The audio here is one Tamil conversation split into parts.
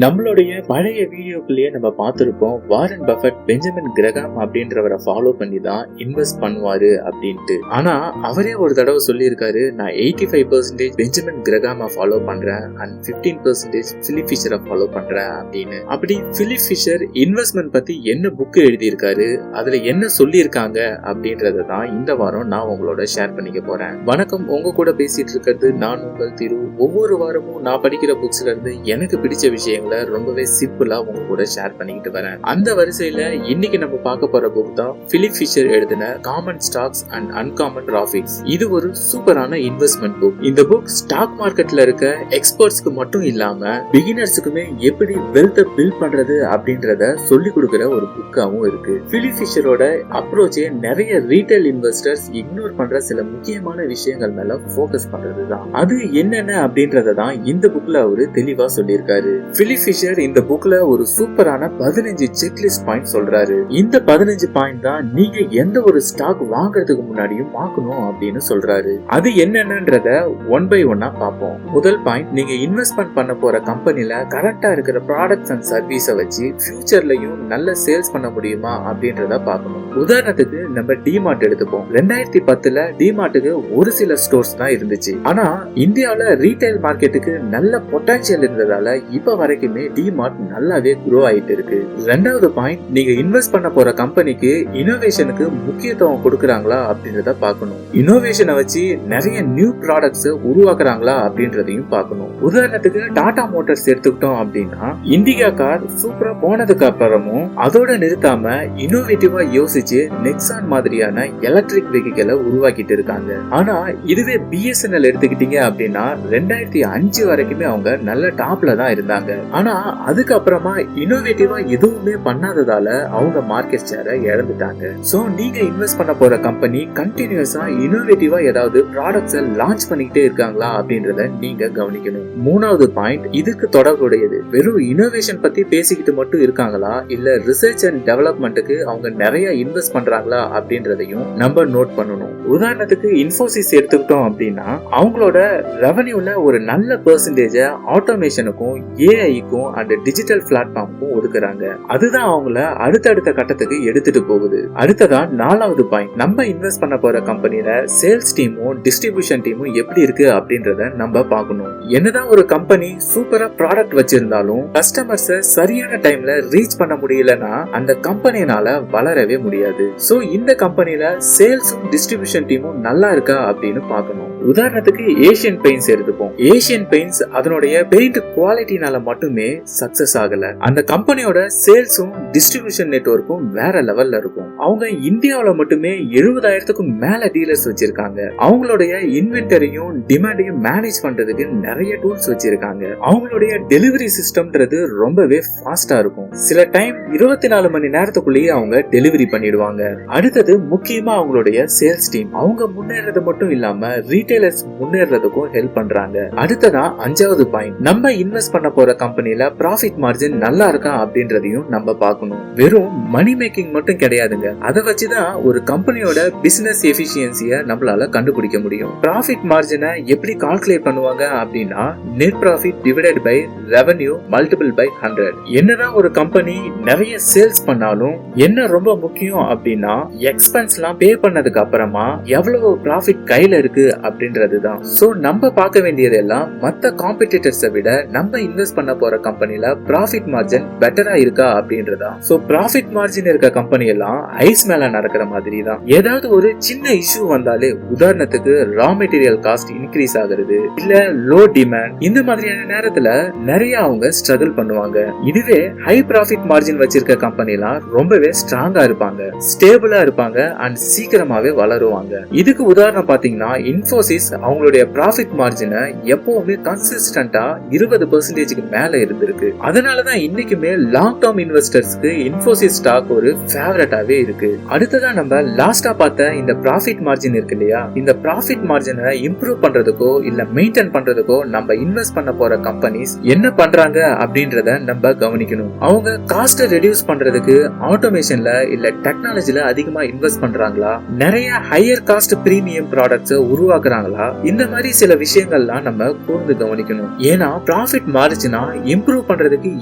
நம்மளுடைய பழைய வீடியோக்குள்ளேயே நம்ம பார்த்திருப்போம் வாரன் பஃபெட் பெஞ்சமின் கிரகாம் அப்படின்றவரை ஃபாலோ பண்ணி தான் இன்வெஸ்ட் பண்ணுவாரு அப்படின்ட்டு. ஆனா அவரே ஒரு தடவை சொல்லியிருக்காரு, நான் 85% பெஞ்சமின் கிரகாமை ஃபாலோ பண்றேன் அண்ட் 15% பிலிப் ஃபிஷரை ஃபாலோ பண்றேன் அப்படின்னு. அப்படி பிலிப் ஃபிஷர் இன்வெஸ்ட்மெண்ட் பத்தி என்ன புக் எழுதியிருக்காரு, அதுல என்ன சொல்லியிருக்காங்க அப்படின்றத தான் இந்த வாரம் நான் உங்களோட ஷேர் பண்ணிக்க போறேன். வணக்கம், உங்க கூட பேசிட்டு இருக்கிறது நான் உங்கள் திரு. ஒவ்வொரு வாரமும் நான் படிக்கிற புக்ஸ்ல இருந்து எனக்கு பிடிச்ச விஷயங்களை ரொம்பவே சிம்பிளா உங்க கூட ஷேர் பண்ணிக்கிட்டு வரேன். அந்த வரிசையில இன்னைக்கு நம்ம பார்க்க போற புக் தான் பிலிப் ஃபிஷர் எழுதின common stocks and uncommon profits. இது ஒரு சூப்பரான இன்வெஸ்ட்மெண்ட் புக். இந்த புக் ஸ்டாக் மார்க்கெட்ல இருக்க எக்ஸ்பர்ட்ஸ்க்கு மட்டும் இல்லாம பிகினர்ஸுக்குமே எப்படி வெல்த்தை பில்ட் பண்றது அப்படின்றத சொல்லி கொடுக்கிற ஒரு புக்காவும் இருக்கு. பிலிப் ஃபிஷரோட அப்ரோச்சே நிறைய ரீட்டைல் இன்வெஸ்டர்ஸ் இக்னோர் பண்ற சில முக்கியமான விஷயங்கள் மேல போக்கஸ் பண்றதுதான். அது என்னென்ன அப்படின்றத தான் இந்த புக்ல அவரு தெளிவா சொல்லியிருக்காரு. பிலிப் ஃபிஷர் இந்த புக்ல ஒரு சூப்பரான 15 செக்லிஸ்ட் பாயிண்ட் சொல்றாரு. இந்த 15 பாயிண்ட் தான் நீங்க எந்த ஒரு ஸ்டாக் வாங்குறதுக்கு முன்னாடியும் பார்க்கணும் அப்படின்னு சொல்றாரு. அது என்னென்னன்றத ஒன் பை ஒன்னா பார்ப்போம். முதல் பாயிண்ட், நீங்க இன்வெஸ்ட்மெண்ட் பண்ண போற கம்பெனில கரெக்டா இருக்கிற ப்ராடக்ட்ஸ் அண்ட் சர்வீஸை வச்சு ஃபியூச்சர்லயும் நல்ல சேல்ஸ் பண்ண முடியுமா அப்படின்றத பார்க்கணும். உதாரணத்துக்கு நம்ம டிமார்ட் எடுத்துப்போம். 2010ல டிமார்ட்டுக்கு ஒரு சில ஸ்டோர்ஸ் தான் இருந்துச்சு. ஆனா இந்தியாவில ரீட்டைல் மார்க்கெட்டுக்கு நல்ல பொட்டன்ஷியல் இருந்ததால இப்ப வரைக்குமே டிமார்ட் நல்லாவே க்ரோ ஆயிட்டு இருக்கு. ரெண்டாவது பாயிண்ட், நீங்க இன்வெஸ்ட் பண்ண போற கம்பெனிக்கு இனோவேஷனுக்கு முக்கியத்துவம் கொடுக்கறாங்களா அப்படின்றத பார்க்கணும். இனோவேஷனை வச்சு நிறைய நியூ ப்ராடக்ட்ஸ் உருவாக்குறாங்களா அப்படின்றதையும் பார்க்கணும். உதாரணத்துக்கு டாடா மோட்டார்ஸ் எடுத்துக்கிட்டோம் அப்படின்னா, இண்டிகா கார் சூப்பரா போனதுக்கு அப்புறமும் அதோட நிறுத்தாம இனோவேட்டிவா யோசிச்சு நெக்ஸான் மாதிரியான எலக்ட்ரிக் வெஹிக்கிளை உருவாக்கிட்டு இருக்காங்க. ஆனா இதுவே பிஎஸ்என்எல் எடுத்துக்கிட்டீங்க அப்படின்னா 2005 வரைக்குமே அவங்க நல்ல டாப்ல தான் இருந்தாங்க. ஆனா அதுக்கப்புறமா இனோவேட்டிவா எதுவுமே பண்ணாததால அவங்க மார்க்கெட் ஷேரை இழந்துட்டாங்க. சோ நீங்க இன்வெஸ்ட் பண்ண போற கம்பெனி கண்டினியூஸா இனோவேட்டிவா ஏதாவது ப்ராடக்ட்ஸ் லான்ச் பண்ணிக்கிட்டே இருக்காங்களா அப்படின்றத நீங்க கவனிக்கணும். மூணாவது பாயிண்ட், இதுக்கு தொடர்புடையது. வெறும் இனோவேஷன் பத்தி பேசிக்கிட்டு மட்டும் இருக்காங்களா, இல்ல ரிசர்ச் அண்ட் டெவலப்மெண்ட்டுக்கு அவங்க நிறைய இன்வெஸ்ட் பண்றாங்களா அப்படின்றதையும் நம்ம நோட் பண்ணணும். உதாரணத்துக்கு இன்ஃபோசிஸ் எடுத்துக்கிட்டோம் அப்படின்னா, அவங்களோட ரெவன்யூல ஒரு நல்ல பெர்சன்டேஜ் ஆட்டோமேஷனுக்கும் ஏஐக்கும் அண்ட் டிஜிட்டல் பிளாட்ஃபார்முக்கும் ஒதுக்குறாங்க. அதுதான் அவங்கள அடுத்தடுத்த கட்டத்துக்கு எடுத்துட்டு போகுது. அடுத்ததா நாலாவது பாயிண்ட், நம்ம இன்வெஸ்ட் பண்ண போற கம்பெனில சேல்ஸ் டீமும் டிஸ்ட்ரிபியூஷன் டீமும் எப்படி இருக்கு அப்படின்றத நம்ம பார்க்கணும். என்னதான் ஒரு கம்பெனி சூப்பரா ப்ராடக்ட் வச்சிருந்தாலும் கஸ்டமர்ஸ் சரியான டைம்ல ரீச் பண்ண முடியலன்னா அந்த கம்பெனினால வளரவே முடியாது. சோ இந்த கம்பெனில சேல்ஸும் டிஸ்ட்ரிபியூஷன் டீமும் நல்லா இருக்கா அப்படின்னு பார்க்கணும். உதாரணத்துக்கு ஏசியன் பெயிண்ட்ஸ் எடுத்துப்போம். ஏசியன் பெயிண்ட்ஸ் அதனுடைய பெயிண்ட் குவாலிட்டினால மட்டுமே சக்சஸ் ஆகல. அந்த கம்பெனியோட சேல்ஸும் டிஸ்ட்ரிபியூஷன் நெட்வொர்க்கும் வேற லெவல்ல இருக்கும். அவங்க இந்தியாவில மட்டுமே 70,000க்கும் மேல டீலர்ஸ் வச்சிருக்காங்க. அவங்களுடைய இன்வென்டரியும் டிமாண்டையும் மேனேஜ் பண்றதுக்கு நிறைய டூல்ஸ் வச்சிருக்காங்க. அவங்களுடைய டெலிவரி சிஸ்டம்ன்றது ரொம்பவே ஃபாஸ்டா இருக்கும். சில டைம் 24 மணி நேரத்துக்குள்ளேயே அவங்க டெலிவரி பண்ணிடுவாங்க. அடுத்தது முக்கியமா அவங்களுடைய சேல்ஸ் டீம். அவங்க முன்னேறது மட்டும் இல்லாம ரீட்டைலர்ஸ் முன்னேறதுக்கும் ஹெல்ப் பண்றாங்க. அடுத்ததா அஞ்சாவது பாயிண்ட், நம்ம இன்வெஸ்ட் பண்ண போற கம்பெனில ப்ராஃபிட் மார்ஜின் நல்லா இருக்கா அப்படின்றதையும் நம்ம பார்க்கணும். வெறும் மணி மேக்கிங் மட்டும் கிடையாதுங்க. அதை வச்சுதான் ஒரு கம்பெனியோட பிசினஸ் எஃபிஷியன்சியை நம்மளால கண்டுபிடிக்க முடியும். ப்ராஃபிட் மார்ஜினை எப்படி கால்குலேட் பண்ணுவாங்க அப்படின்னா, net profit divided by revenue multiple by 100. என்னதான் ஒரு கம்பெனி நிறைய சேல்ஸ் பண்ணாலும் என்ன ரொம்ப முக்கியம் அப்படின்னா, எக்ஸ்பென்ஸ் எல்லாம் பே பண்ணதுக்கு அப்புறமா எவ்வளவு ப்ராஃபிட் கையில இருக்கு அப்படின்றதுதான். சோ நம்ம பார்க்க வேண்டியது எல்லாம் மத்த காம்படிட்டர்ஸை விட நம்ம இன்வெஸ்ட் பண்ண போற கம்பெனில ப்ராஃபிட் மார்ஜின் பெட்டரா இருக்கா அப்படின்றதா. சோ ப்ராஃபிட் மார்ஜின் இருக்க கம்பெனி எல்லாம் ஐஸ் மேல நடக்கிற மாதிரி தான். ஏதாவது ஒரு சின்ன இஷ்யூ வந்தாலே, உதாரணத்துக்கு ரா மெட்டீரியல் காஸ்ட் இன்க்ரீஸ் ஆகுறது, இல்ல லோ டிமாண்ட், இந்த மாதிரியான நேரத்துல நிறைய அவங்க ஸ்ட்ரகிள் பண்ணுவாங்க. இதுவே ஹை ப்ராஃபிட் மார்ஜின் வச்சிருக்க கம்பெனி எல்லாம் ரொம்பவே ஸ்ட்ராங்கா இருப்பாங்க, ஸ்டேபிளா இருப்பாங்க அண்ட் சீக்கிரமாவே வளருவாங்க. இதுக்கு உதாரணம் பாத்தீங்கன்னா, இன்ஃபோசிஸ் அவங்களுடைய ப்ராஃபிட் மார்ஜினை எப்பவுமே கன்சிஸ்டன்டா 20% மேல இருந்திருக்கு. அதனாலதான் இன்னைக்குமே லாங் டர்ம் இன்வெஸ்டர்ஸ்க்கு இன்ஃபோசிஸ் ஸ்டாக் ஒரு ஃபேவரட்டாவே இருக்கு. அடுத்ததா நம்ம லாஸ்டா பார்த்த இந்த ப்ராஃபிட் மார்ஜின் இருக்கு இல்லையா, இந்த ப்ராஃபிட் மார்ஜினை இம்ப்ரூவ் பண்றதுக்கோ இல்ல மெயின்டைன் பண்றதுக்கோ நம்ம இன்வெஸ்ட் பண்ண போற கம்பெனிஸ் என்ன பண்றாங்க அப்படின்றத நம்ம கவனிக்கணும். அவங்க காஸ்ட ரெடியூஸ் பண்றதுக்கு ஆட்டோமேஷன்ல இல்ல டெக்னாலஜில அதிகமா இன்வெஸ்ட் பண்றாங்களா, நிறைய ஹையர் காஸ்ட் பிரீமியம் ப்ராடக்ட்ஸ் உருவாக்குறாங்களா, இந்த மாதிரி சில விஷயங்கள்லாம் நம்ம கூர்ந்து கவனிக்கணும். ஏன்னா ப்ராஃபிட் மாறுச்சுன்னா இம்ப்ரூவ் பண்றதுக்கு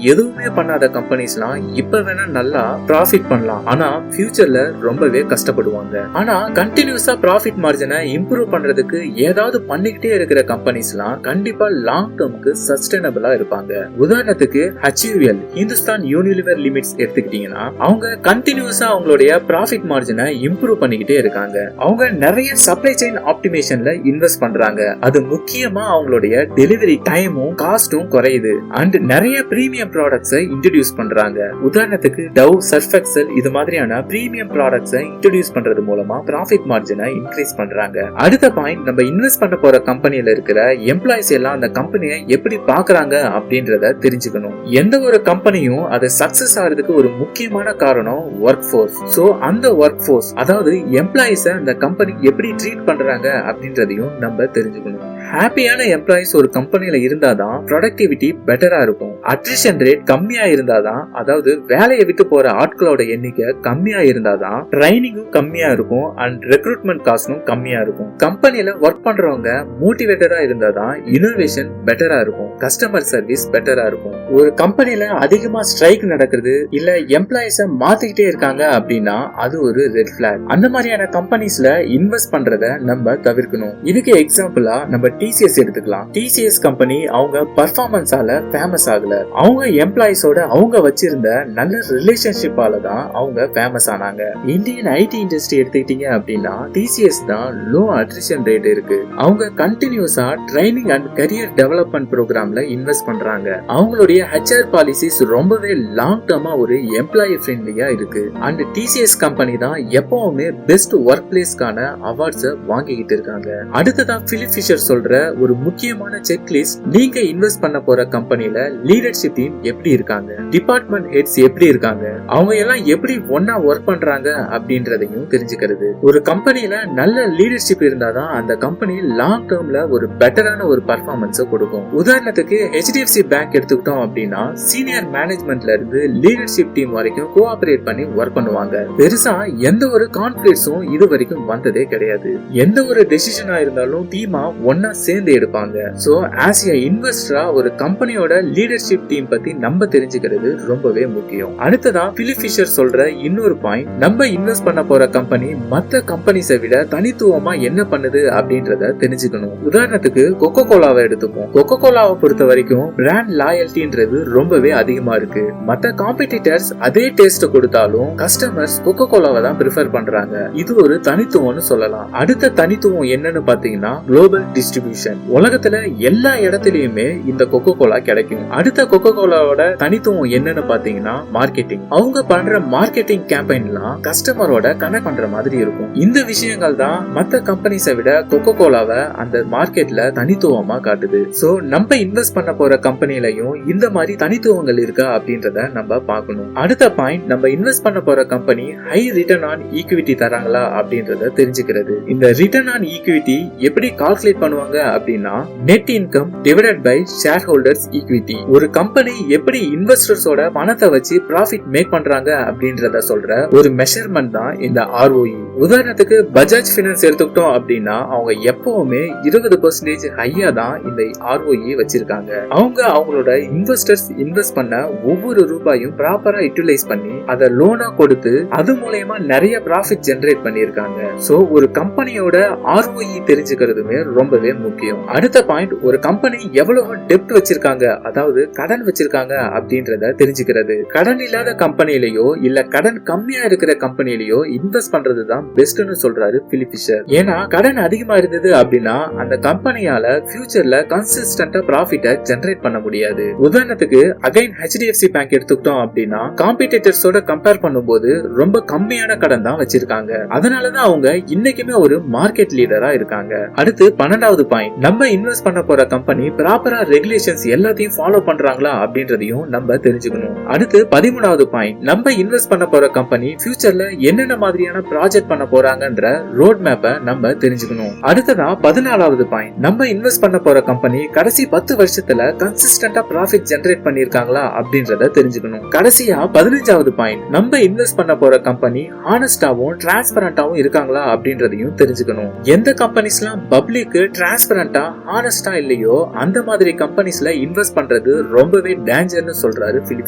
எதுவுமே பண்ணாத கம்பெனிஸ்லாம் இப்ப வேணா நல்லா ப்ராஃபிட் பண்ணலாம், ஆனா ஃபியூச்சர்ல ரொம்பவே கஷ்டப்படுவாங்க. ஆனா கண்டினியூஸா ப்ராஃபிட் மார்ஜினை இம்ப்ரூவ் பண்றதுக்கு ஏதாவது பண்ணிக்கிட்டே இருக்கிற கம்பெனிஸ்லாம் கண்டிப்பா லாங் டேர்முக்கு சஸ்டைனபிளா இருப்பாங்க. உதாரணத்துக்கு HUL ஹிந்துஸ்தான் யூனிலிவர் லிமிட்ஸ் எடுத்துக்கிட்டீங்கன்னா அவங்க கண்டினியூஸா அவங்களுடைய ப்ராஃபிட் மார்ஜினை இம்ப்ரூவ் பண்ணிக்கிட்டே இருக்காங்க. அவங்க நிறைய சப்ளை செயின் ஆப்டிமேஷன்ல இன்வெஸ்ட் பண்றாங்க. அது முக்கியமா அவங்களுடைய டெலிவரி டைமும் காஸ்டும் குறையுது. அண்ட் நிறைய பிரீமியம் ப்ராடக்ட்ஸை இன்ட்ரோடியூஸ் பண்றாங்க. உதாரணத்துக்கு டவ், சர்ஃப் எக்ஸல் இது மாதிரியான பிரீமியம் ப்ராடக்ட்ஸை இன்ட்ரோடியூஸ் பண்றது மூலமா ப்ராஃபிட் மார்ஜினை இன்க்ரீஸ் பண்றாங்க. அடுத்த பாயிண்ட், நம்ம இன்வெஸ்ட் பண்ண போற கம்பெனில இருக்கிற எம்ப்ளாயிஸ் எல்லாம் அந்த கம்பெனியை எப்படி பாக்குறாங்க அப்படின்றத தெரிஞ்சுக்கணும். எந்த ஒரு கம்பெனியும் அது சக்சஸ் ஆகிறதுக்கு ஒரு முக்கியமான காரணம் ஒர்க் ஃபோர்ஸ். சோ அந்த ஒர்க் ஃபோர்ஸ் அதாவது எம்ப்ளாயிஸ அந்த கம்பெனி எப்படி ட்ரீட் பண்றாங்க அப்படின்றதையும் நம்ம தெரிஞ்சுக்கணும். ஹாப்பியான எம்ப்ளாயிஸ் ஒரு கம்பெனில இருந்தாதான் ப்ரொடக்டிவிட்டி பெட்டரா இருக்கும். அட்ரிஷன் ரேட் கம்மியா இருந்தாதான், அதாவது வேலையை விட்டு போற ஆட்களோட எண்ணிக்கை கம்மியா இருந்தாதான் ட்ரைனிங்கும் கம்மியா இருக்கும் அண்ட் ரெக்ரூட்மெண்ட் காஸ்டும் கம்மியா இருக்கும். கம்பெனில ஒர்க் பண்றவங்க மோட்டிவேட்டடா இருந்தாதான் இனோவேஷன் பெட்டரா இருக்கும், கஸ்டமர் சர்வீஸ் பெட்டரா இருக்கும். ஒரு கம்பெனில அதிகமா ஸ்ட்ரைக் நடக்குது இல்ல எம்ப்ளாயிஸ மாத்திக்கிட்டே இருக்காங்க அப்படின்னா அது ஒரு ரெட் பிளாக். அந்த மாதிரியான கம்பெனிஸ்ல இன்வெஸ்ட் பண்றத நம்ம தவிர்க்கணும். இதுக்கு எக்ஸாம்பிளா நம்ம TCS எடுத்துக்கலாம். TCS கம்பெனி அவங்க பர்ஃபார்மன்ஸால ஃபேமஸ் ஆகல, அவங்க எம்ப்ளாயிஸோட அவங்க வச்சிருந்த நல்ல ரிலேஷன்ஷிப்பால தான் அவங்க ஃபேமஸ் ஆனாங்க. இந்தியன் IT இண்டஸ்ட்ரி எடுத்துக்கிட்டீங்க அப்படின்னா TCS தான் லோ அட்ரிஷன் ரேட் இருக்கு. அவங்க கண்டினியூஸா ட்ரைனிங் அண்ட் கரியர் டெவலப்மெண்ட் ப்ரோக்ராம்ல இன்வெஸ்ட் பண்றாங்க. அவங்களுடைய HR பாலிசிஸ் ரொம்பவே லாங் டர்மா ஒரு எம்ப்ளாயி ஃப்ரெண்ட்லியா இருக்கு. அண்ட் TCS கம்பெனி தான் எப்பவுமே பெஸ்ட் ஒர்க் பிளேஸ்க்கான அவார்ட்ஸ் வாங்கிக்கிட்டு இருக்காங்க. அடுத்ததா பிலிப் ஃபிஷர் சொல்ற ஒரு முக்கியமான செக்லிஸ்ட், நீங்க இன்வெஸ்ட் பண்ண போற கம்பெனில லீடர்ஷிப் டீம் எப்படி இருக்காங்க, டிபார்ட்மெண்ட் ஹெட்ஸ் எப்படி இருக்காங்க, அவங்க எல்லாம் எப்படி ஒன்னா ஒர்க் பண்றாங்க அப்படின்றதையும் தெரிஞ்சுக்கிறது. ஒரு கம்பெனில நல்ல லீடர்ஷிப் இருந்தாதான் அந்த கம்பெனி லாங் டேர்ம்ல ஒரு பெட்டரான ஒரு பர்ஃபார்மன்ஸை கொடுக்கும். உதாரணத்துக்கு HDFC பேங்க் எடுத்துக்கிட்டோம் அப்படின்னா சீனியர் மேனேஜ்மெண்ட்ல இருந்து லீடர்ஷிப் டீம் வரைக்கும் கோஆபரேட் பண்ணி ஒர்க் பண்ணுவாங்க. பெருசா எந்த ஒரு கான்ஃபிளிக்ட்ஸும் இது வரைக்கும் வந்ததே கிடையாது. எந்த ஒரு டெசிஷனா இருந்தாலும் டீமா ஒன்னா சேர்ந்து எடுப்பாங்க. சோ ஆஸ் எ இன்வெஸ்டரா ஒரு கம்பெனியோட லீடர்ஷிப் டீம் பத்தி நம்ம தெரிஞ்சுக்கிறது ரொம்பவே முக்கியம். அடுத்ததா பிலிப் ஃபிஷர் சொல்ற இன்னொரு பாயிண்ட், நம்ம இன்வெஸ்ட் பண்ண போற கம்பெனி மத்த கம்பெனிஸை விட தனித்துவமா என்ன பண்ணுது அப்படின்றத தெரிஞ்சுக்கணும். உதாரணத்துக்கு கொக்கோ கோலாவை எடுத்துப்போம். கொக்கோ கோலாவை பொறுத்த வரைக்கும் பிராண்ட் லாயல்டின்றது ரொம்பவே அதிகமா இருக்கு. மத்த காம்படிட்டர்ஸ் அதே டேஸ்ட் கொடுத்தாலும் கஸ்டமர்ஸ் கொக்கோ கோலாவை தான் பிரிஃபர் பண்றாங்க. இது ஒரு தனித்துவம்னு சொல்லலாம். அடுத்த தனித்துவம் என்னன்னு பாத்தீங்கன்னா குளோபல் டிஸ்ட்ரிபியூஷன். உலகத்துல எல்லா இடத்துலயுமே இந்த கொக்கோ கோலா கிடைக்கும். அடுத்த கொக்கோ கோலாவோட தனித்துவம் என்னன்னு பாத்தீங்கன்னா மார்க்கெட்டிங். அவங்க பண்ற மார்க்கெட்டிங் கேம்பெயின்லாம் கஸ்டமரோட கனெக்ட் பண்ற மாதிரி இருக்கும். இந்த விஷயங்கள் தான் மத்த கம்பெனிஸை விட கொக்கோ கோலாவை அந்த மார்க்கெட்ல தனித்துவமா காட்டுது. சோ நம்ம இன்வெஸ்ட் பண்ண போற கம்பெனிலையும் இந்த மாதிரி தனித்துவங்கள் இருக்கா அப்படின்றத நம்ம பார்க்கணும். அடுத்த பாயிண்ட், நம்ம இன்வெஸ்ட் பண்ண போற company high return on equity தராங்களா அப்படின்றத தெரிஞ்சுக்கிறது. இந்த ரிட்டர்ன் ஆன் ஈக்விட்டி எப்படி கால்குலேட் பண்ணுவாங்க அப்படின்னா net income divided by shareholders equity. ஒரு கம்பெனி எப்படி இன்வெஸ்டர்ஸோட பணத்தை வச்சு ப்ராஃபிட் மேக் பண்றாங்க அப்படின்றத சொல்ற ஒரு மெஷர்மெண்ட் தான் இந்த ROE. உதாரணத்துக்கு பஜாஜ் ஃபினான்ஸ் எடுத்துக்கிட்டோம் அப்படின்னா அவங்க எப்பவுமே 20% ஹையா தான் இந்த ROE வச்சிருக்காங்க. அவங்க அவங்களோட இன்வெஸ்டர்ஸ் இன்வெஸ்ட் பண்ண ஒவ்வொரு ரூபாயும் ப்ராப்பரா யூட்டிலைஸ் பண்ணி அதை லோனா கொடுத்து அது மூலமா நிறைய ப்ராஃபிட் ஜெனரேட் பண்ணிருக்காங்க. சோ ஒரு கம்பெனியோட ROE தெரிஞ்சுக்கிறதுமே ரொம்பவே முக்கியம். அடுத்த பாயிண்ட், ஒரு கம்பெனி எவ்வளவு டெப்ட் வச்சிருக்காங்க, அதாவது கடன் வச்சிருக்காங்க அப்படின்றத தெரிஞ்சுக்கிறது. கடன் இல்லாத கம்பெனிலயோ இல்ல கடன் கம்மியா இருக்கிற கம்பெனிலயோ இன்வெஸ்ட் பண்றதுதான் பெஸ்ட்னு சொல்றாரு பிலிப் ஃபிஷர். ஏன்னா கடன் அதிகமா இருந்தது அப்படின்னா அந்த கம்பெனியால ஃபியூச்சர்ல கன்சிஸ்டன்டா ப்ராஃபிட்டை ஜெனரேட் பண்ண முடியாது. உதாரணத்துக்கு அகைன் HDFC பேங்க் எடுத்துக்கிட்டோம் அப்படின்னா காம்படிட்டர்ஸோட கம்பேர் பண்ணும்போது ரொம்ப கம்மியான கடன் தான் வச்சிருக்காங்க. அதனாலதான் அவங்க இன்னைக்குமே ஒரு மார்க்கெட் லீடரா இருக்காங்க. அடுத்து 12வது பாயிண்ட், நம்ம இன்வெஸ்ட் பண்ண போற கம்பெனி ப்ராப்பரா ரெகுலேஷன்ஸ் எல்லாத்தையும் ஃபாலோ பண்றாங்களா அப்படின்றதையும் நம்ம தெரிஞ்சுக்கணும். அடுத்து 13வது பாயிண்ட், நம்ம இன்வெஸ்ட் பண்ண போற கம்பெனி ஃபியூச்சர்ல என்னென்ன மாதிரியான ப்ராஜெக்ட் பண்ண போறாங்கன்ற ரோட் மேப்பை நம்ம தெரிஞ்சுக்கணும். அடுத்ததா 14வது பாயிண்ட், நம்ம இன்வெஸ்ட் பண்ண போற கம்பெனி கடைசி 10 வருஷத்துல கன்சிஸ்டன்டா ப்ராஃபிட் ஜெனரேட் பண்ணிருக்காங்களா அப்படின்றத தெரிஞ்சுக்கணும். கடைசியா 15வது பாயிண்ட், நம்ம இன்வெஸ்ட் பண்ண போற கம்பெனி ஹானஸ்டாவும் டிரான்ஸ்பரண்டாவும் இருக்காங்களா அப்படின்றதையும் தெரிஞ்சுக்கணும். எந்த கம்பெனிஸ்லாம் பப்ளிக்கு டிரான்ஸ் டிரான்ஸ்பரண்டா ஹானஸ்டா இல்லையோ அந்த மாதிரி கம்பெனிஸ்ல இன்வெஸ்ட் பண்றது ரொம்பவே டேஞ்சர்னு சொல்றாரு பிலிப்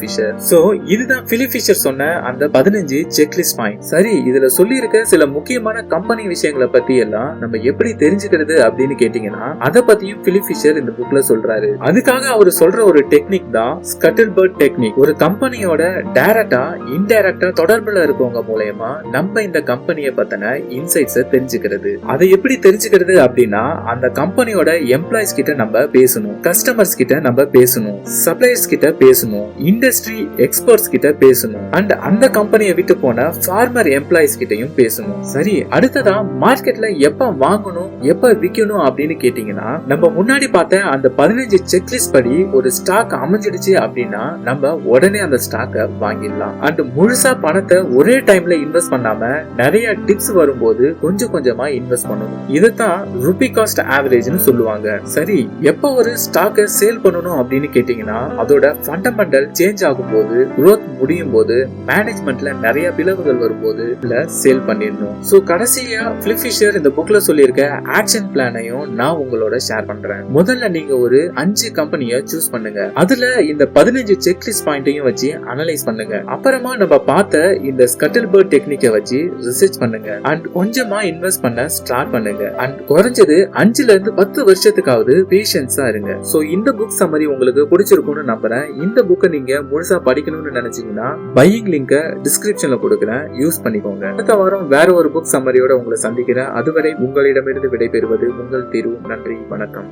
ஃபிஷர். சோ இதுதான் பிலிப் ஃபிஷர் சொன்ன அந்த 15 செக்லிஸ்ட் பாயிண்ட். சரி, இதுல சொல்லி இருக்க சில முக்கியமான கம்பெனி விஷயங்களை பத்தி எல்லாம் நம்ம எப்படி தெரிஞ்சுக்கிறது அப்படின்னு கேட்டீங்கன்னா அத பத்தியும் பிலிப் ஃபிஷர் இந்த புக்ல சொல்றாரு. அதுக்காக அவர் சொல்ற ஒரு டெக்னிக் தான் ஸ்கட்டில்பர்ட் டெக்னிக். ஒரு கம்பெனியோட டைரக்டா இன்டைரக்டா தொடர்புல இருக்கவங்க மூலமா நம்ம இந்த கம்பெனியை பத்தின இன்சைட்ஸை தெரிஞ்சுக்கிறது. அதை எப்படி தெரிஞ்சுக்கிறது அப்படின்னா அந்த கம்பெனியோட எம்ப்ளாயிஸ் கிட்ட நம்ம பேசணும், கஸ்டமர்ஸ் கிட்ட நம்ம பேசணும், சப்ளையர்ஸ் கிட்ட பேசணும், இண்டஸ்ட்ரி எக்ஸ்பர்ட்ஸ் கிட்ட பேசணும், அண்ட் அந்த கம்பெனியை விட்டு போன ஃபார்மர் எம்ப்ளாயிஸ் கிட்டயும் பேசணும். சரி, அடுத்ததா மார்க்கெட்ல எப்ப வாங்கணும் எப்ப விற்கணும் அப்படின்னு கேட்டீங்கன்னா நம்ம முன்னாடி பார்த்த அந்த 15 செக்லிஸ்ட் படி ஒரு ஸ்டாக் அமைஞ்சிடுச்சு அப்படின்னா நம்ம உடனே அந்த ஸ்டாக்கை வாங்கிடலாம். அண்ட் முழுசா பணத்தை ஒரே டைம்ல இன்வெஸ்ட் பண்ணாம நிறைய டிப்ஸ் வரும்போது கொஞ்சம் கொஞ்சமா இன்வெஸ்ட் பண்ணணும். இதுதான் ரூபி காஸ்ட் ஆவரேஜ்னு சொல்லுவாங்க. சரி, எப்ப ஒரு ஸ்டாக்கை சேல் பண்ணணும் அப்படின்னு கேட்டீங்கன்னா அதோட ஃபண்டமெண்டல் சேஞ்ச் ஆகும் போது, growth முடியும் போது, மேனேஜ்மெண்ட்ல நிறைய பிளவுகள் வரும்போது சேல் பண்ணிடணும். சோ கடைசியா பிலிப் ஃபிஷர் இந்த புக்ல சொல்லியிருக்க ஆக்ஷன் பிளானையும் நான் உங்களோட ஷேர் பண்றேன். முதல்ல நீங்க ஒரு 5 கம்பெனியை சூஸ் பண்ணுங்க. அதுல இந்த 15 செக்லிஸ்ட் பாயிண்டையும் வச்சு அனலைஸ் பண்ணுங்க. அப்புறமா நம்ம பார்த்த இந்த ஸ்கட்டில்பர்ட் டெக்னிக்கை வச்சு ரிசர்ச் பண்ணுங்க அண்ட் கொஞ்சமா இன்வெஸ்ட் பண்ண ஸ்டார்ட் பண்ணுங்க. அண்ட் குறைஞ்சது 5ல இருந்து 10 வருஷத்துக்காவது பேஷன்ஸா இருங்க. சோ இந்த புக் சம்மரி உங்களுக்கு பிடிச்சிருக்கும்னு நம்புறேன். இந்த புக்கை நீங்க முழுசா படிக்கணும்னு நினைச்சீங்கன்னா பையிங் லிங்கை டிஸ்கிரிப்ஷன்ல கொடுக்குறேன், யூஸ் பண்ணிக்கோங்க. அடுத்த வாரம் வேற ஒரு புக் சம்மரியோட உங்களை சந்திக்கிறேன். அதுவரை உங்களிடமிருந்து விடைபெறுவது உங்கள் தீர்வு. நன்றி, வணக்கம்.